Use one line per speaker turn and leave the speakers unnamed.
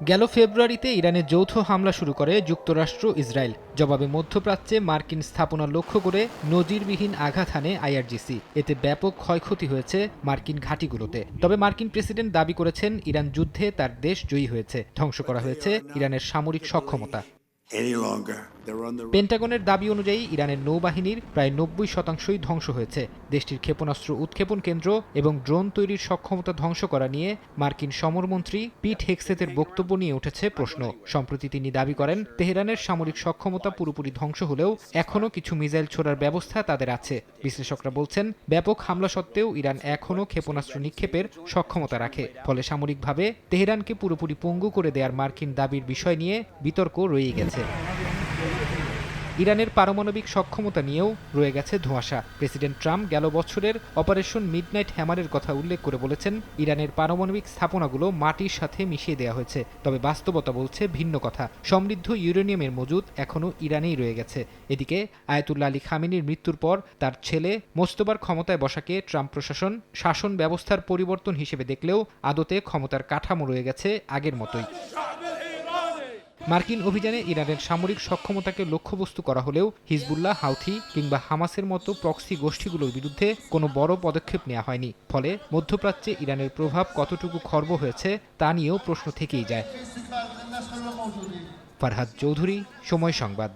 গেল ফেব্রুয়ারিতে ইরানে যৌথ হামলা শুরু করে যুক্তরাষ্ট্র ইসরায়েল। জবাবে মধ্যপ্রাচ্যে মার্কিন স্থাপনা লক্ষ্য করে নজিরবিহীন আঘাত হানে আইআরজিসি। এতে ব্যাপক ক্ষয়ক্ষতি হয়েছে মার্কিন ঘাঁটিগুলোতে। তবে মার্কিন প্রেসিডেন্ট দাবি করেছেন ইরান যুদ্ধে তার দেশ জয়ী হয়েছে, ধ্বংস করা হয়েছে ইরানের সামরিক সক্ষমতা। পেন্টাগনের দাবি অনুযায়ী ইরানের নৌবাহিনীর প্রায় ৯০% ধ্বংস হয়েছে। দেশটির ক্ষেপণাস্ত্র উৎক্ষেপণ কেন্দ্র এবং ড্রোন তৈরির সক্ষমতা ধ্বংস করা নিয়ে মার্কিন সমরমন্ত্রী পিট হেগসেথের বক্তব্য নিয়ে উঠেছে প্রশ্ন। সম্প্রতি তিনি দাবি করেন, তেহরানের সামরিক সক্ষমতা পুরোপুরি ধ্বংস হলেও এখনও কিছু মিসাইল ছোড়ার ব্যবস্থা তাদের আছে। বিশ্লেষকরা বলছেন, ব্যাপক হামলা সত্ত্বেও ইরান এখনও ক্ষেপণাস্ত্র নিক্ষেপের সক্ষমতা রাখে। ফলে সামরিকভাবে তেহরানকে পুরোপুরি পঙ্গু করে দেওয়ার মার্কিন দাবির বিষয় নিয়ে বিতর্ক রয়েই গেছে। ইরানের পারমাণবিক সক্ষমতা নিয়েও রয়ে গেছে ধোঁয়াশা। প্রেসিডেন্ট ট্রাম্প গেল বছরের অপারেশন মিডনাইট হ্যামারের কথা উল্লেখ করে বলেছেন, ইরানের পারমাণবিক স্থাপনাগুলো মাটির সাথে মিশিয়ে দেওয়া হয়েছে। তবে বাস্তবতা বলছে ভিন্ন কথা। সমৃদ্ধ ইউরেনিয়ামের মজুদ এখনও ইরানেই রয়ে গেছে। এদিকে আয়াতুল্লাহ আলী খামেনির মৃত্যুর পর তার ছেলে মোস্তফার ক্ষমতায় বসাকে ট্রাম্প প্রশাসন শাসন ব্যবস্থার পরিবর্তন হিসেবে দেখলেও আদতে ক্ষমতার কাঠামো রয়ে গেছে আগের মতোই। মার্কিন অভিযানে ইরানের সামরিক সক্ষমতাকে লক্ষ্যবস্তু করা হলেও হিজবুল্লাহ, হাউথি কিংবা হামাসের মতো প্রক্সি গোষ্ঠীগুলোর বিরুদ্ধে কোনো বড় পদক্ষেপ নেওয়া হয়নি। ফলে মধ্যপ্রাচ্যে ইরানের প্রভাব কতটুকু খর্ব হয়েছে তা নিয়েও প্রশ্ন থেকেই যায়। ফারহাদ চৌধুরী, সময় সংবাদ।